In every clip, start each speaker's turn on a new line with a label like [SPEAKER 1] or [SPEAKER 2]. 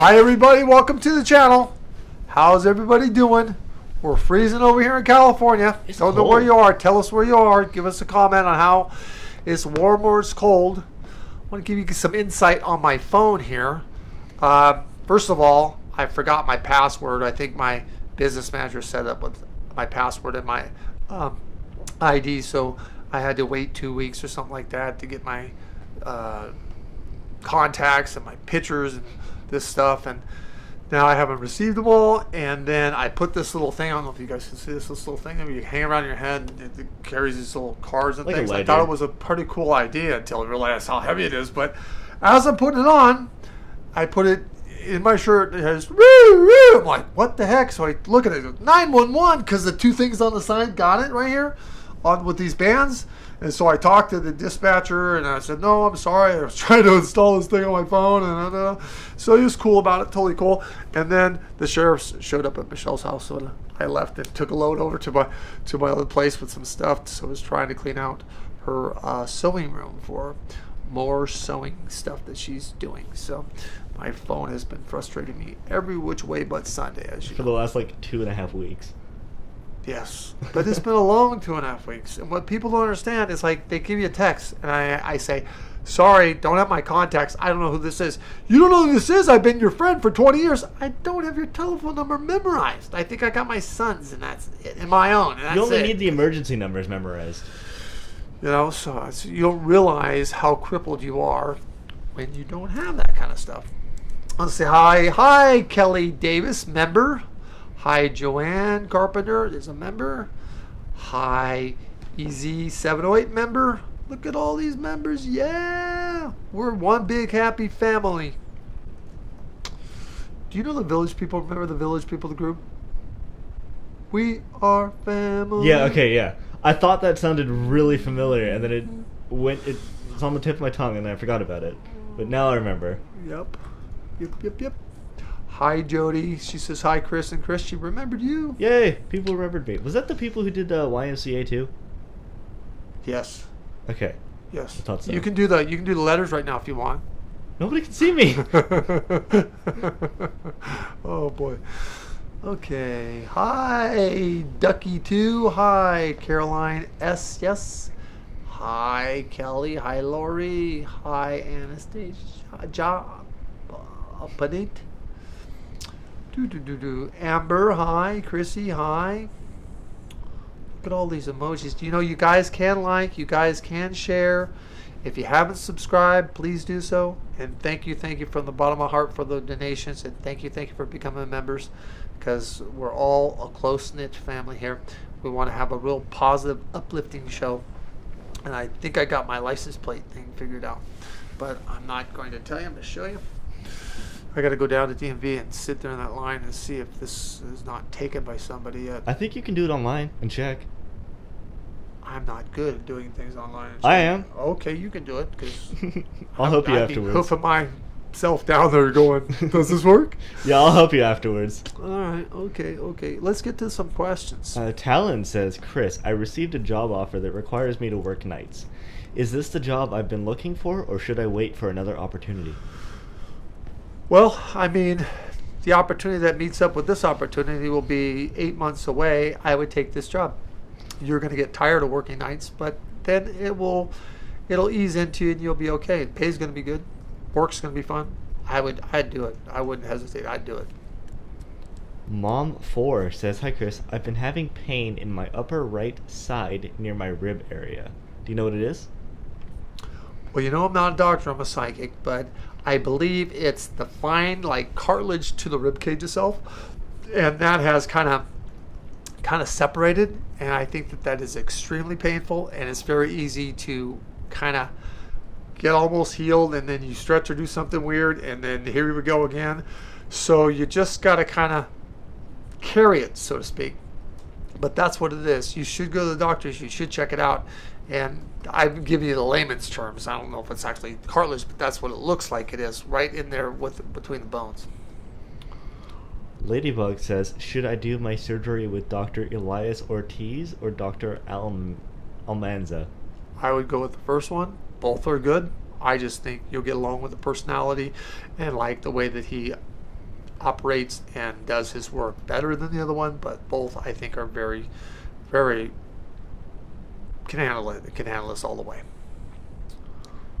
[SPEAKER 1] Hi everybody, welcome to the channel. How's everybody doing? We're freezing over here in California. Don't know where you are. Tell us where you are. Give us a comment on how it's warm or it's cold. I want to give you some insight on my phone here. First of all, I forgot my password. I think my business manager set up with my password and my ID, so I had to wait 2 weeks or something like that to get my contacts and my pictures and this stuff, and now I haven't received them all. And then I put this little thing, I don't know if you guys can see this little thing that you hang around your head, and it carries these little cards and things. I thought it was a pretty cool idea until I realized how heavy it is. But as I'm putting it on, I put it in my shirt. It has woo woo. I'm like, what the heck? So I look at it, 911, because the two things on the side got it right here on with these bands. And so I talked to the dispatcher, and I said, no, I'm sorry. I was trying to install this thing on my phone. And so he was cool about it, totally cool. And then the sheriff showed up at Michelle's house, so I left and took a load over to my other place with some stuff. So I was trying to clean out her sewing room for more sewing stuff that she's doing. So my phone has been frustrating me every which way but Sunday, as you know.
[SPEAKER 2] For the last, 2.5 weeks.
[SPEAKER 1] Yes, but it's been a long 2.5 weeks. And what people don't understand is, they give you a text, and I say, sorry, don't have my contacts. I don't know who this is. You don't know who this is? I've been your friend for 20 years. I don't have your telephone number memorized. I think I got my son's, and that's it, and my own. And that's
[SPEAKER 2] you only need the emergency numbers memorized.
[SPEAKER 1] So you don't realize how crippled you are when you don't have that kind of stuff. Let's say hi. Hi, Kelly Davis, member. Hi, Joanne Carpenter is a member. Hi, EZ708 member. Look at all these members. Yeah, we're one big happy family. Do you know the Village People? Remember the Village People, the group? We are family.
[SPEAKER 2] Yeah, okay, yeah. I thought that sounded really familiar, and then it's on the tip of my tongue, and then I forgot about it. But now I remember.
[SPEAKER 1] Yep. Hi, Jody. She says, hi, Chris. And Chris, she remembered you.
[SPEAKER 2] Yay, people remembered me. Was that the people who did YMCA too?
[SPEAKER 1] Yes.
[SPEAKER 2] Okay.
[SPEAKER 1] Yes.
[SPEAKER 2] I thought so.
[SPEAKER 1] You can do the letters right now if you want.
[SPEAKER 2] Nobody can see me.
[SPEAKER 1] Oh, boy. Okay. Hi, Ducky2. Hi, Caroline S. Yes. Hi, Kelly. Hi, Lori. Hi, Anastasia. Panit. Amber, hi. Chrissy, hi. Look at all these emojis. Do you know you guys can like, you guys can share. If you haven't subscribed, please do so. And thank you from the bottom of my heart for the donations. And thank you for becoming members, because we're all a close-knit family here. We want to have a real positive, uplifting show. And I think I got my license plate thing figured out. But I'm not going to tell you. I'm going to show you. I got to go down to DMV and sit there in that line and see if this is not taken by somebody yet.
[SPEAKER 2] I think you can do it online and check.
[SPEAKER 1] I'm not good at doing things online.
[SPEAKER 2] I am.
[SPEAKER 1] Okay, you can do it, because
[SPEAKER 2] I'll help you
[SPEAKER 1] I'd
[SPEAKER 2] afterwards.
[SPEAKER 1] be hoofing myself down there going, does this work?
[SPEAKER 2] Yeah, I'll help you afterwards.
[SPEAKER 1] All right, okay. Let's get to some questions.
[SPEAKER 2] Talon says, Chris, I received a job offer that requires me to work nights. Is this the job I've been looking for, or should I wait for another opportunity?
[SPEAKER 1] Well, I mean, the opportunity that meets up with this opportunity will be 8 months away. I would take this job. You're going to get tired of working nights, but then it'll ease into you and you'll be okay. Pay's going to be good. Work's going to be fun. I'd do it. I wouldn't hesitate. I'd do it.
[SPEAKER 2] Mom4 says, hi Chris, I've been having pain in my upper right side near my rib area. Do you know what it is?
[SPEAKER 1] Well, I'm not a doctor, I'm a psychic, but I believe it's the fine, cartilage to the rib cage itself, and that has kind of separated, and I think that is extremely painful, and it's very easy to kind of get almost healed, and then you stretch or do something weird, and then here we go again. So you just got to kind of carry it, so to speak. But that's what it is. You should go to the doctors. You should check it out. And I'm giving you the layman's terms. I don't know if it's actually cartilage, but that's what it looks like it is, right in there between the bones.
[SPEAKER 2] Ladybug says, should I do my surgery with Dr. Elias Ortiz or Dr. Almanza?
[SPEAKER 1] I would go with the first one. Both are good. I just think you'll get along with the personality and the way that he operates and does his work better than the other one, but both I think are very, very can handle it. Can handle this all the way.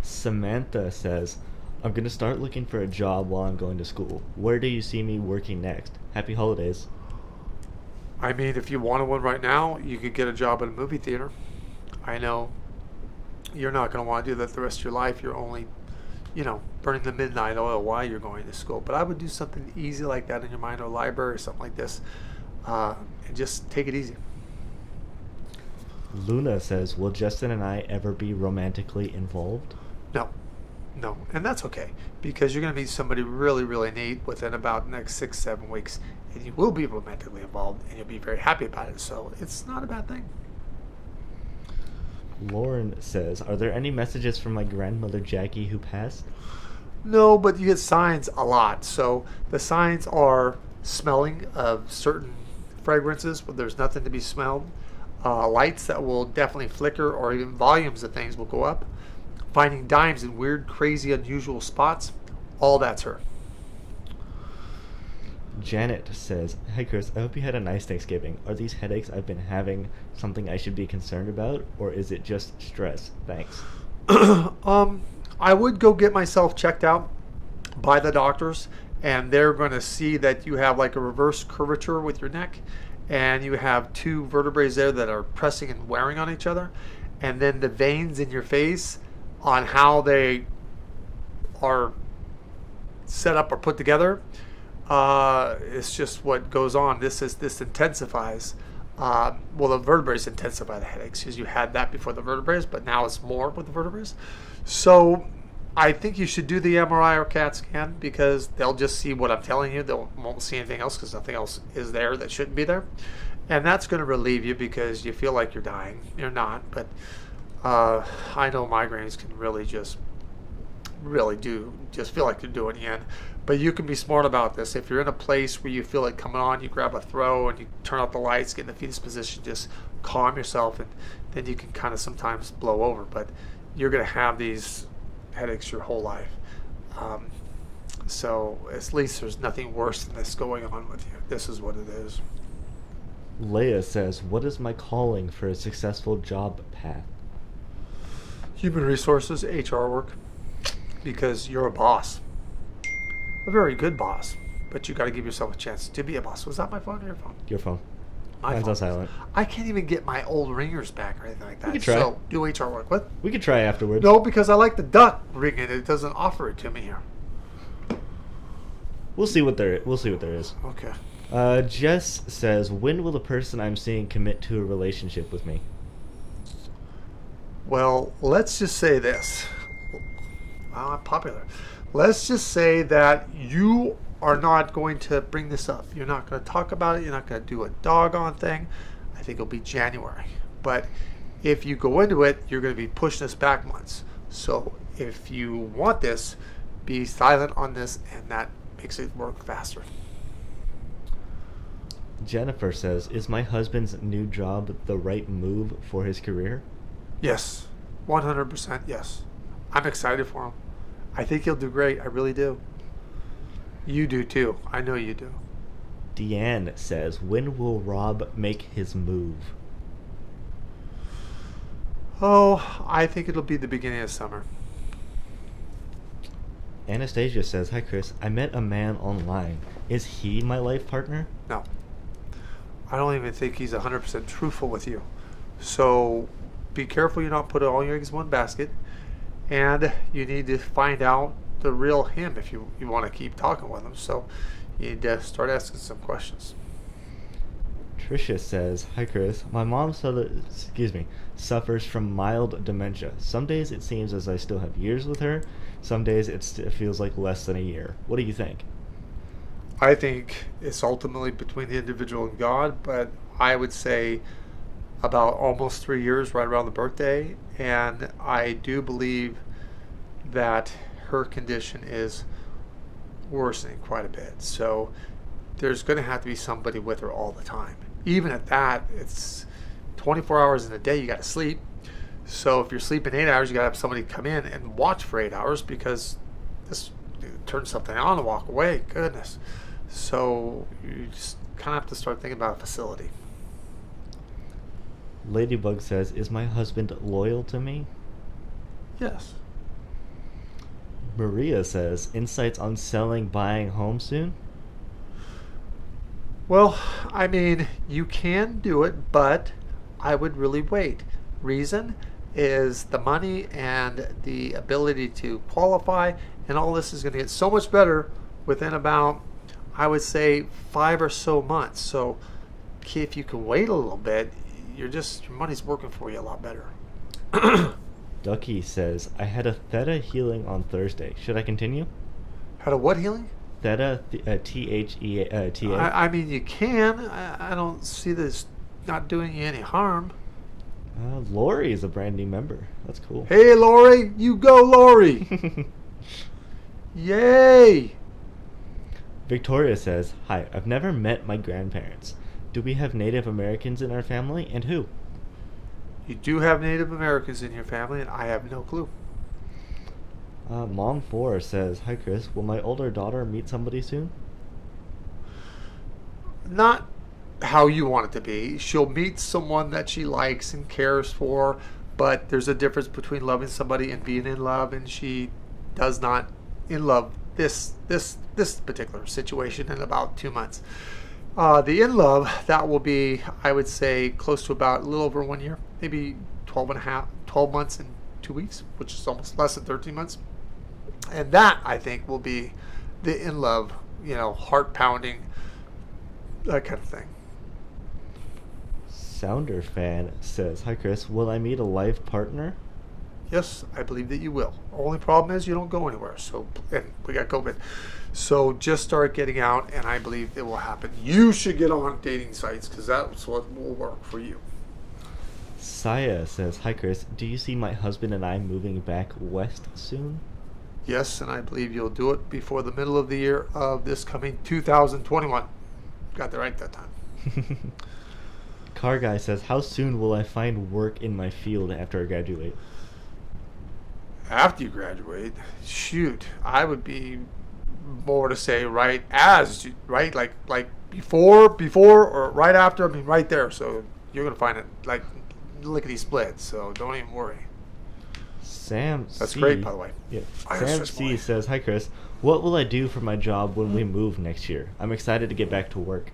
[SPEAKER 2] Samantha says, I'm going to start looking for a job while I'm going to school. Where do you see me working next? Happy holidays.
[SPEAKER 1] I mean, if you wanted one right now, you could get a job at a movie theater. I know you're not going to want to do that the rest of your life. You're only, burning the midnight oil while you're going to school. But I would do something easy like that in your mind, or a library or something like this, and just take it easy.
[SPEAKER 2] Luna says, will Justin and I ever be romantically involved?
[SPEAKER 1] No, and that's okay, because you're going to meet somebody really, really neat within about the next 6-7 weeks, and you will be romantically involved, and you'll be very happy about it, so it's not a bad thing.
[SPEAKER 2] Lauren says, are there any messages from my grandmother Jackie who passed?
[SPEAKER 1] No, but you get signs a lot. So the signs are smelling of certain fragrances, but there's nothing to be smelled. Lights that will definitely flicker, or even volumes of things will go up. Finding dimes in weird, crazy, unusual spots. All that's her.
[SPEAKER 2] Janet says, hi Chris, I hope you had a nice Thanksgiving. Are these headaches I've been having something I should be concerned about, or is it just stress? Thanks.
[SPEAKER 1] I would go get myself checked out by the doctors, and they're going to see that you have like a reverse curvature with your neck, and you have two vertebrae there that are pressing and wearing on each other, and then the veins in your face on how they are set up or put together. It's just what goes on. This intensifies. The vertebrae intensify the headaches, because you had that before the vertebrae, but now it's more with the vertebrae. So I think you should do the MRI or CAT scan, because they'll just see what I'm telling you. They won't see anything else, because nothing else is there that shouldn't be there. And that's going to relieve you, because you feel like you're dying. You're not, but I know migraines can really feel like they're doing you in. But you can be smart about this. If you're in a place where you feel it coming on, you grab a throw and you turn out the lights, get in the fetus position, just calm yourself, and then you can kind of sometimes blow over. But you're going to have these headaches your whole life. So at least there's nothing worse than this going on with you. This is what it is.
[SPEAKER 2] Leia says, what is my calling for a successful job path?
[SPEAKER 1] Human resources, HR work, because you're a boss. A very good boss, but you got to give yourself a chance to be a boss. Was that my phone or your phone?
[SPEAKER 2] Your phone.
[SPEAKER 1] Mine's
[SPEAKER 2] on silent.
[SPEAKER 1] I can't even get my old ringers back or anything like that.
[SPEAKER 2] We could try.
[SPEAKER 1] So do HR work. What?
[SPEAKER 2] We could try afterwards.
[SPEAKER 1] No, because I like the duck ringing. It doesn't offer it to me here.
[SPEAKER 2] We'll see what there is.
[SPEAKER 1] Okay.
[SPEAKER 2] Jess says, when will the person I'm seeing commit to a relationship with me?
[SPEAKER 1] Well, let's just say this. Wow, I'm popular. Let's just say that you are not going to bring this up. You're not going to talk about it. You're not going to do a doggone thing. I think it'll be January. But if you go into it, you're going to be pushing this back months. So if you want this, be silent on this, and that makes it work faster.
[SPEAKER 2] Jennifer says, is my husband's new job the right move for his career?
[SPEAKER 1] Yes, 100% yes. I'm excited for him. I think he'll do great. I really do. You do too. I know you do.
[SPEAKER 2] Deanne says, when will Rob make his move?
[SPEAKER 1] Oh, I think it'll be the beginning of summer.
[SPEAKER 2] Anastasia says, hi Chris, I met a man online. Is he my life partner?
[SPEAKER 1] No. I don't even think he's 100% truthful with you. So be careful you don't put all your eggs in one basket. And you need to find out the real him if you want to keep talking with him. So you need to start asking some questions.
[SPEAKER 2] Tricia says, hi Chris, my mom suffers from mild dementia. Some days it seems as I still have years with her. Some days it feels like less than a year. What do you think?
[SPEAKER 1] I think it's ultimately between the individual and God, but I would say about almost 3 years, right around the birthday, and I do believe that her condition is worsening quite a bit. So there's going to have to be somebody with her all the time. Even at that, it's 24 hours in a day you got to sleep. So if you're sleeping 8 hours, you got to have somebody come in and watch for 8 hours, because this turn something on and walk away. Goodness. So you just kind of have to start thinking about a facility.
[SPEAKER 2] Ladybug says, is my husband loyal to me?
[SPEAKER 1] Yes.
[SPEAKER 2] Maria says, insights on selling, buying home soon?
[SPEAKER 1] Well, I mean, you can do it, but I would really wait. Reason is the money and the ability to qualify, and all this is going to get so much better within about, I would say, 5 or so months. So if you can wait a little bit, your money's working for you a lot better.
[SPEAKER 2] Ducky says, I had a theta healing on Thursday. Should I continue?
[SPEAKER 1] Had a what healing?
[SPEAKER 2] Theta, Theta.
[SPEAKER 1] I mean, you can. I don't see this not doing you any harm.
[SPEAKER 2] Lori is a brand new member. That's cool.
[SPEAKER 1] Hey, Lori. You go, Lori. Yay.
[SPEAKER 2] Victoria says, hi, I've never met my grandparents. Do we have Native Americans in our family, and who?
[SPEAKER 1] You do have Native Americans in your family, and I have no clue.
[SPEAKER 2] Mom4 says, hi Chris, will my older daughter meet somebody soon?
[SPEAKER 1] Not how you want it to be. She'll meet someone that she likes and cares for, but there's a difference between loving somebody and being in love, and she does not in love this particular situation in about 2 months. The in love, that will be, I would say, close to about a little over 1 year, maybe 12 months and 2 weeks, which is almost less than 13 months. And that, I think, will be the in love, heart pounding, that kind of thing.
[SPEAKER 2] Sounder fan says, hi Chris, will I meet a life partner?
[SPEAKER 1] Yes, I believe that you will. Only problem is you don't go anywhere. And we got COVID. So just start getting out, and I believe it will happen. You should get on dating sites because that's what will work for you.
[SPEAKER 2] Saya says, hi Chris, do you see my husband and I moving back west soon?
[SPEAKER 1] Yes, and I believe you'll do it before the middle of the year of this coming 2021. Got that right that time.
[SPEAKER 2] Car Guy says, how soon will I find work in my field after I graduate?
[SPEAKER 1] After you graduate, shoot, I would be more to say like before or right after. I mean, right there. So you're gonna find it like lickety split. So don't even worry. That's great, by the way.
[SPEAKER 2] Yeah. Sam C says, hi Chris, what will I do for my job when we move next year? I'm excited to get back to work.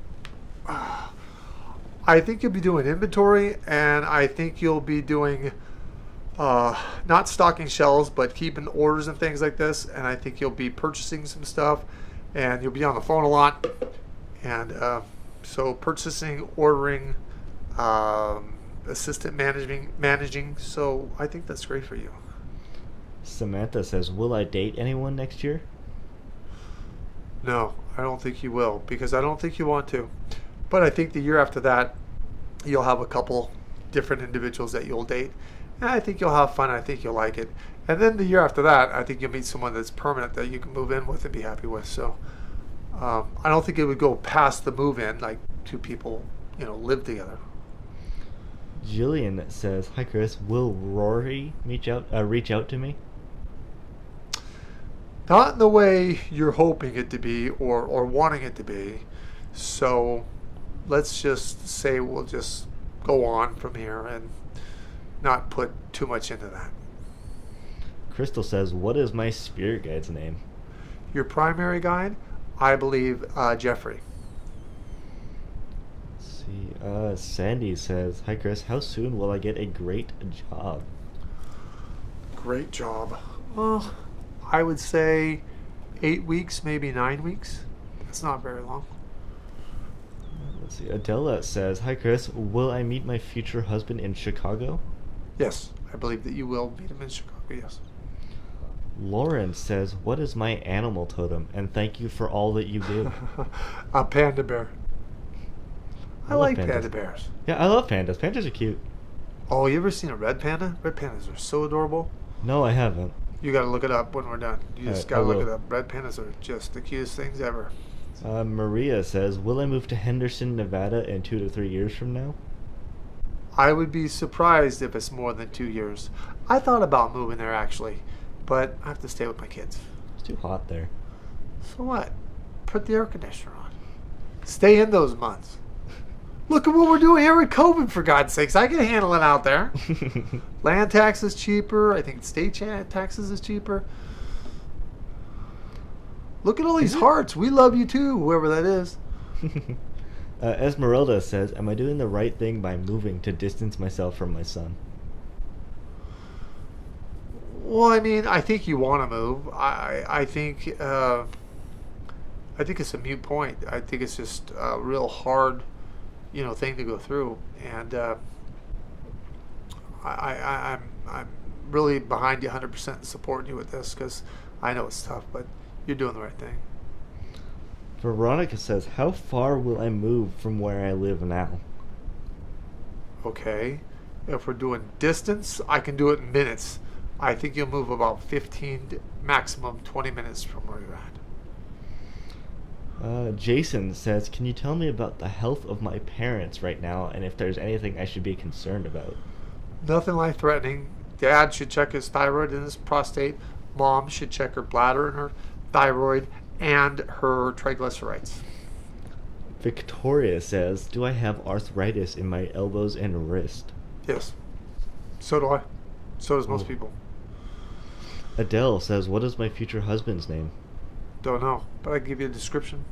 [SPEAKER 1] I think you'll be doing inventory, and I think you'll be doing not stocking shelves, but keeping orders and things like this. And I think you'll be purchasing some stuff, and you'll be on the phone a lot. And so purchasing, ordering, assistant managing. So I think that's great for you.
[SPEAKER 2] Samantha says, will I date anyone next year?
[SPEAKER 1] No, I don't think you will, because I don't think you want to. But I think the year after that, you'll have a couple different individuals that you'll date. And I think you'll have fun. I think you'll like it. And then the year after that, I think you'll meet someone that's permanent that you can move in with and be happy with. So I don't think it would go past the move in, like two people, live together.
[SPEAKER 2] Jillian says, hi Chris, will Rory reach out to me?
[SPEAKER 1] Not in the way you're hoping it to be or wanting it to be. So let's just say we'll just go on from here and not put too much into that.
[SPEAKER 2] Crystal says, what is my spirit guide's name?
[SPEAKER 1] Your primary guide, I believe, Jeffrey.
[SPEAKER 2] Let's see. Sandy says, hi Chris, how soon will I get a great job?
[SPEAKER 1] Great job. Well, I would say 8 weeks, maybe 9 weeks. That's not very long.
[SPEAKER 2] Let's see. Adela says, hi Chris, will I meet my future husband in Chicago?
[SPEAKER 1] Yes, I believe that you will meet him in Chicago, yes.
[SPEAKER 2] Lauren says, what is my animal totem? And thank you for all that you do.
[SPEAKER 1] A panda bear. I like panda bears.
[SPEAKER 2] Yeah, I love pandas. Pandas are cute.
[SPEAKER 1] Oh, you ever seen a red panda? Red pandas are so adorable.
[SPEAKER 2] No, I haven't.
[SPEAKER 1] You got to look it up when we're done. You just got to look it up. Red pandas are just the cutest things ever.
[SPEAKER 2] Maria says, will I move to Henderson, Nevada in 2 to 3 years from now?
[SPEAKER 1] I would be surprised if it's more than 2 years. I thought about moving there, actually, but I have to stay with my kids.
[SPEAKER 2] It's too hot there.
[SPEAKER 1] So what? put the air conditioner on. Stay in those months. Look at what we're doing here with COVID, for God's sakes. I can handle it out there. Land tax is cheaper. I think state taxes is cheaper. Look at all these hearts. We love you too, whoever that is.
[SPEAKER 2] Esmeralda says, am I doing the right thing by moving to distance myself from my son?
[SPEAKER 1] Well, I mean, I think you want to move. I think it's a moot point. I think it's just a real hard, thing to go through. And I'm really behind you 100% supporting you with this, because I know it's tough, but you're doing the right thing.
[SPEAKER 2] Veronica says, how far will I move from where I live now?
[SPEAKER 1] Okay. If we're doing distance, I can do it in minutes. I think you'll move about 15, maximum 20 minutes from where you're at.
[SPEAKER 2] Jason says, can you tell me about the health of my parents right now and if there's anything I should be concerned about?
[SPEAKER 1] Nothing life-threatening. Dad should check his thyroid and his prostate. Mom should check her bladder and her thyroid and her triglycerides.
[SPEAKER 2] Victoria says, do I have arthritis in my elbows and wrist?
[SPEAKER 1] Yes. So do I. So does most people.
[SPEAKER 2] Adele says, what is my future husband's name?
[SPEAKER 1] Don't know, but I can give you a description.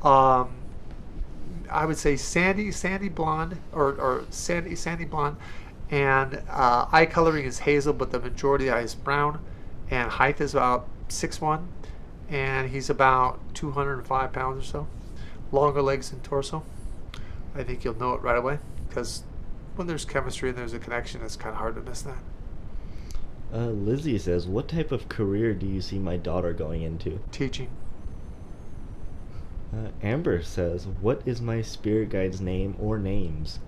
[SPEAKER 1] I would say sandy blonde, or sandy blonde, and eye coloring is hazel, but the majority of the eye is brown, and height is about 6'1", and he's about 205 pounds or so. Longer legs and torso. I think you'll know it right away, because when there's chemistry and there's a connection, it's kind of hard to miss that.
[SPEAKER 2] Lizzie says, what type of career do you see my daughter going into?
[SPEAKER 1] Teaching.
[SPEAKER 2] Amber says, what is my spirit guide's name or names?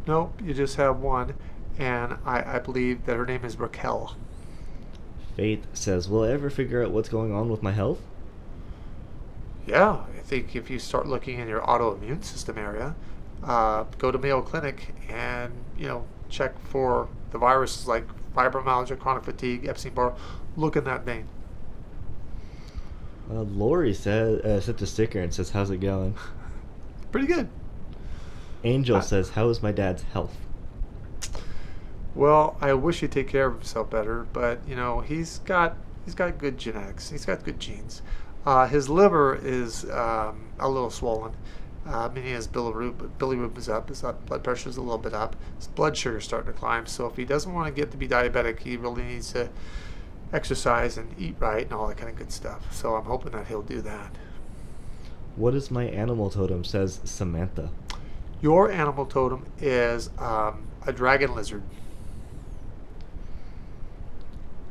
[SPEAKER 1] Nope, you just have one, and I believe that her name is Raquel.
[SPEAKER 2] Faith says, will I ever figure out what's going on with my health?
[SPEAKER 1] Yeah, I think if you start looking in your autoimmune system area, go to Mayo Clinic and, check for the viruses like fibromyalgia, chronic fatigue, Epstein-Barr. Look in that vein.
[SPEAKER 2] Lori sent a sticker and says, how's it going?
[SPEAKER 1] Pretty good.
[SPEAKER 2] Angel says, how is my dad's health?
[SPEAKER 1] Well, I wish he'd take care of himself better, but he's got good genetics. He's got good genes. His liver is a little swollen. His bilirubin is up. His blood pressure is a little bit up. His blood sugar is starting to climb. So if he doesn't want to get to be diabetic, he really needs to exercise and eat right and all that kind of good stuff. So I'm hoping that he'll do that.
[SPEAKER 2] What is my animal totem? Says Samantha.
[SPEAKER 1] Your animal totem is a dragon lizard.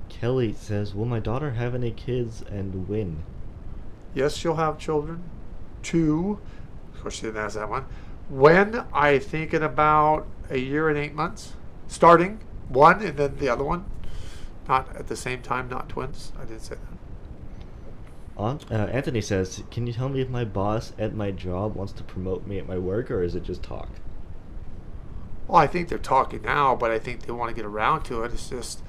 [SPEAKER 2] Kelly says, will my daughter have any kids and when?
[SPEAKER 1] Yes, she'll have children. 2. Of course, she didn't ask that one. When? I think in about a year and 8 months. Starting 1 and then the other one. Not at the same time, not twins. I didn't say that.
[SPEAKER 2] Anthony says, can you tell me if my boss at my job wants to promote me at my work, or is it just talk?
[SPEAKER 1] Well, I think they're talking now, but I think they want to get around to it. It's just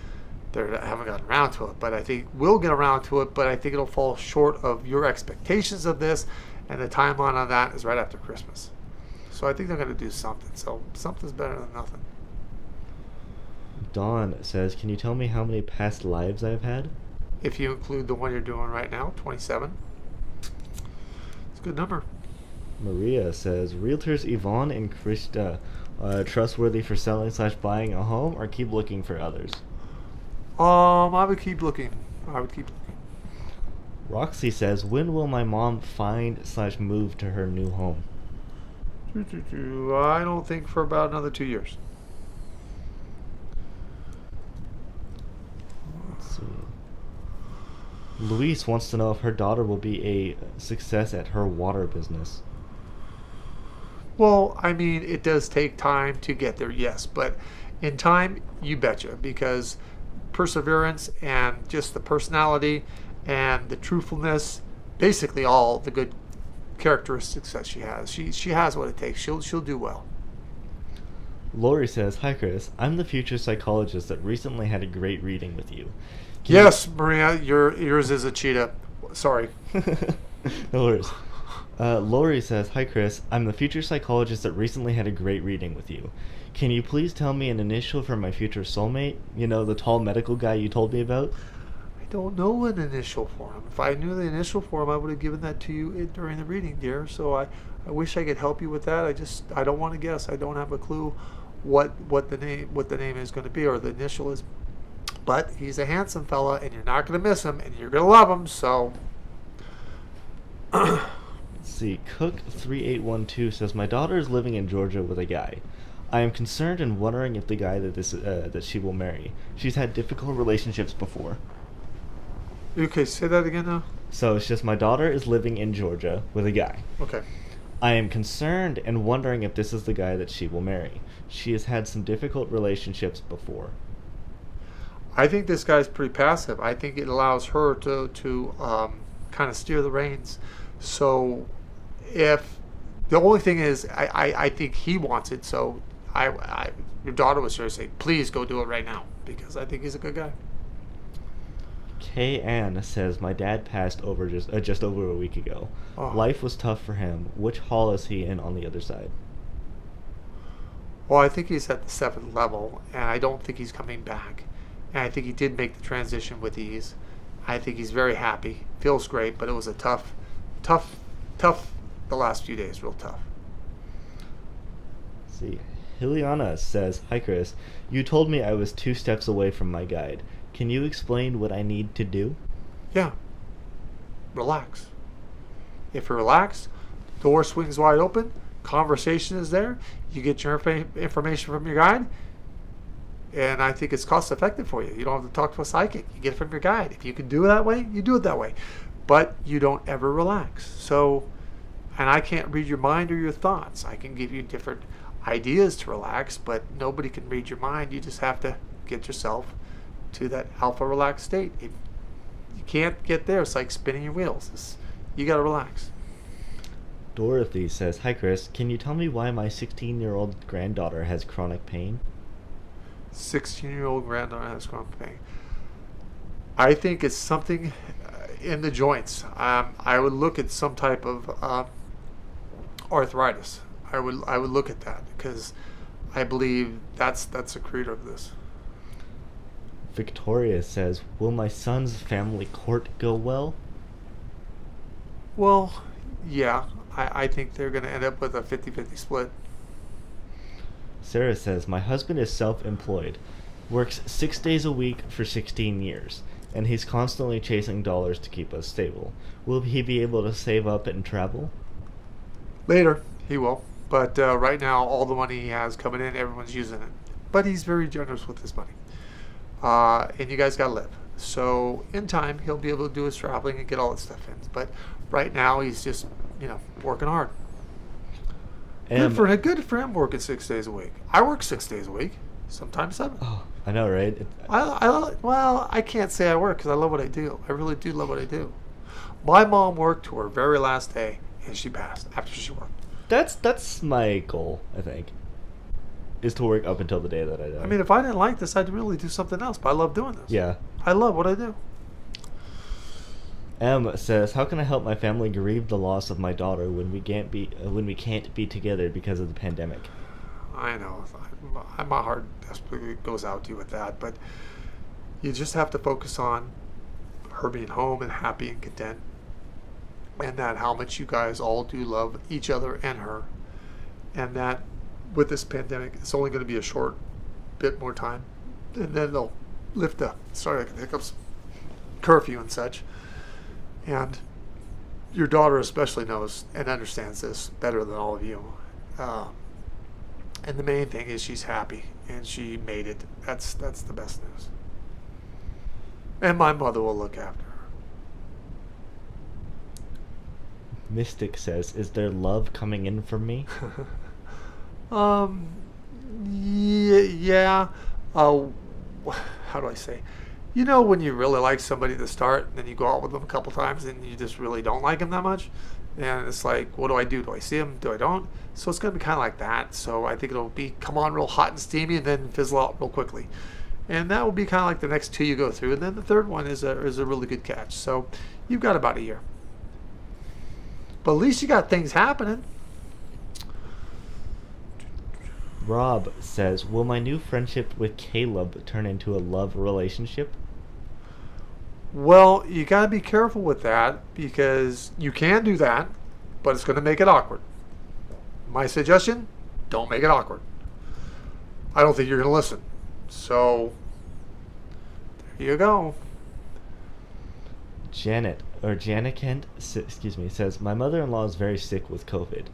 [SPEAKER 1] they haven't gotten around to it. But I think we'll get around to it, but I think it'll fall short of your expectations of this, and the timeline on that is right after Christmas. So I think they're going to do something. So something's better than nothing.
[SPEAKER 2] Dawn says, can you tell me how many past lives I've had?
[SPEAKER 1] If you include the one you're doing right now, 27. It's a good number.
[SPEAKER 2] Maria says, realtors Yvonne and Krista trustworthy for selling/buying a home, or keep looking for others?
[SPEAKER 1] I would keep looking.
[SPEAKER 2] Roxy says, when will my mom find/move to her new home?
[SPEAKER 1] I don't think for about another 2 years.
[SPEAKER 2] Let's see. Luis wants to know if her daughter will be a success at her water business.
[SPEAKER 1] Well, I mean, it does take time to get there, yes. But in time, you betcha. Because perseverance and just the personality and the truthfulness, basically all the good characteristics that she has. She has what it takes. She'll do well.
[SPEAKER 2] Lori says, hi Chris, I'm the future psychologist that recently had a great reading with you.
[SPEAKER 1] Yes, Maria, yours is a cheetah. Sorry.
[SPEAKER 2] No worries. Lori says, "Hi Chris, I'm the future psychologist that recently had a great reading with you. Can you please tell me an initial for my future soulmate? You know, the tall medical guy you told me about?"
[SPEAKER 1] I don't know an initial for him. If I knew the initial for him, I would have given that to you during the reading, dear. So I wish I could help you with that. I don't want to guess. I don't have a clue what the name is going to be or the initial is. But he's a handsome fella, and you're not going to miss him, and you're going to love him. So.
[SPEAKER 2] Let's see. Cook3812 says, "My daughter is living in Georgia with a guy. I am concerned and wondering if the guy that she will marry. She's had difficult relationships before."
[SPEAKER 1] Okay, say that again now.
[SPEAKER 2] So it's just my daughter is living in Georgia with a guy.
[SPEAKER 1] Okay.
[SPEAKER 2] I am concerned and wondering if this is the guy that she will marry. She has had some difficult relationships before.
[SPEAKER 1] I think this guy's pretty passive. I think it allows her to kind of steer the reins. So if the only thing is, I think he wants it. So your daughter was here to say, please go do it right now, because I think he's a good guy.
[SPEAKER 2] Kay Ann says, "My dad passed over just over a week ago.
[SPEAKER 1] Oh.
[SPEAKER 2] Life was tough for him. Which hall is he in on the other side?"
[SPEAKER 1] Well, I think he's at the 7th level, and I don't think he's coming back. And I think he did make the transition with ease. I think he's very happy. Feels great, but it was a tough, the last few days, real tough.
[SPEAKER 2] Let's see. Hiliana says, "Hi Chris, you told me I was 2 steps away from my guide. Can you explain what I need to do?"
[SPEAKER 1] Yeah. Relax. If you relax, door swings wide open, conversation is there, you get your information from your guide, and I think it's cost effective for you. You don't have to talk to a psychic. You get it from your guide. If you can do it that way, you do it that way. But you don't ever relax. So, and I can't read your mind or your thoughts. I can give you different ideas to relax, but nobody can read your mind. You just have to get yourself to that alpha relaxed state. If you can't get there, it's like spinning your wheels. You got to relax.
[SPEAKER 2] Dorothy says, "Hi Chris, can you tell me why my 16-year-old granddaughter has chronic pain?"
[SPEAKER 1] 16-year-old granddaughter has chronic pain. I think it's something in the joints. I would look at some type of arthritis. I would look at that, because I believe that's the creator of this.
[SPEAKER 2] Victoria says, "Will my son's family court go well?"
[SPEAKER 1] Well, yeah. I think they're going to end up with a 50-50 split.
[SPEAKER 2] Sarah says, "My husband is self-employed, works 6 days a week for 16 years, and he's constantly chasing dollars to keep us stable. Will he be able to save up and travel?"
[SPEAKER 1] Later, he will. But right now, all the money he has coming in, everyone's using it. But he's very generous with his money. And you guys got to live. So in time, he'll be able to do his traveling and get all that stuff in. But right now, he's just, working hard. Good for him working 6 days a week. I work 6 days a week, sometimes 7.
[SPEAKER 2] Oh, I know, right?
[SPEAKER 1] I can't say I work because I love what I do. I really do love what I do. My mom worked to her very last day, and she passed after she worked.
[SPEAKER 2] That's my goal, I think, is to work up until the day that I die.
[SPEAKER 1] I mean, if I didn't like this, I'd really do something else. But I love doing this.
[SPEAKER 2] Yeah.
[SPEAKER 1] I love what I do.
[SPEAKER 2] M says, "How can I help my family grieve the loss of my daughter when we can't be together because of the pandemic?"
[SPEAKER 1] I know. My heart desperately goes out to you with that, but you just have to focus on her being home and happy and content, and that how much you guys all do love each other and her, and that with this pandemic, it's only going to be a short bit more time, and then they'll lift the hiccups, curfew and such. And your daughter especially knows and understands this better than all of you. And the main thing is she's happy and she made it. That's the best news. And my mother will look after her.
[SPEAKER 2] Mystic says, "Is there love coming in from me?"
[SPEAKER 1] Yeah. How do I say? When you really like somebody to start, and then you go out with them a couple times, and you just really don't like them that much, and it's like, what do I do? Do I see them? Do I don't? So it's going to be kind of like that. So I think it'll come on real hot and steamy, and then fizzle out real quickly. And that will be kind of like the next 2 you go through, and then the third one is a really good catch. So you've got about a year. But at least you got things happening.
[SPEAKER 2] Rob says, will my new friendship with Caleb turn into a love relationship?
[SPEAKER 1] Well, you got to be careful with that because you can do that, but it's going to make it awkward. My suggestion, don't make it awkward. I don't think you're going to listen. So, there you go.
[SPEAKER 2] Janet says, my mother-in-law is very sick with COVID.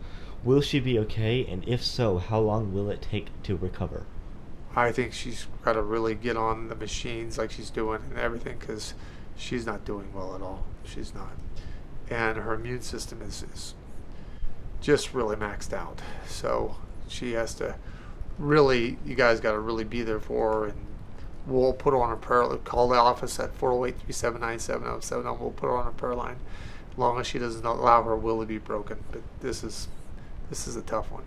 [SPEAKER 2] Will she be okay? And if so, how long will it take to recover?
[SPEAKER 1] I think she's got to really get on the machines like she's doing and everything because she's not doing well at all. She's not. And her immune system is just really maxed out. So she has to really, you guys got to really be there for her. And we'll put her on a prayer. Call the office at 408-379-7070. We'll put her on a prayer line as long as she doesn't allow her will to be broken. But this is a tough one.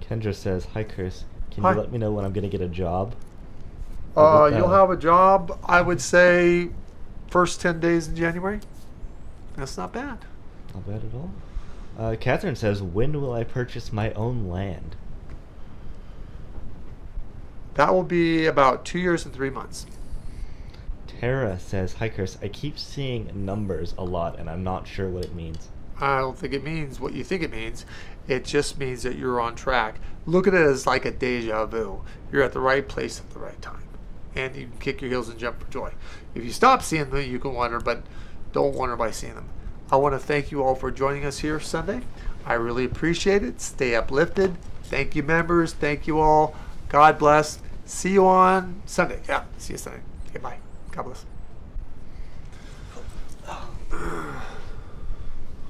[SPEAKER 2] Kendra says, hi Chris, can
[SPEAKER 1] Hi.
[SPEAKER 2] you let me know when I'm going to get a job?
[SPEAKER 1] You'll have a job, I would say, first 10 days in January. That's not bad.
[SPEAKER 2] Not bad at all. Catherine says, when will I purchase my own land?
[SPEAKER 1] That will be about 2 years and 3 months.
[SPEAKER 2] Tara says, hi Chris, I keep seeing numbers a lot and I'm not sure what it means.
[SPEAKER 1] I don't think it means what you think it means. It just means that you're on track. Look at it as like a deja vu. You're at the right place at the right time. And you can kick your heels and jump for joy. If you stop seeing them, you can wonder, but don't wonder by seeing them. I want to thank you all for joining us here Sunday. I really appreciate it. Stay uplifted. Thank you, members. Thank you all. God bless. See you on Sunday. Yeah, see you Sunday. Okay, bye. God bless.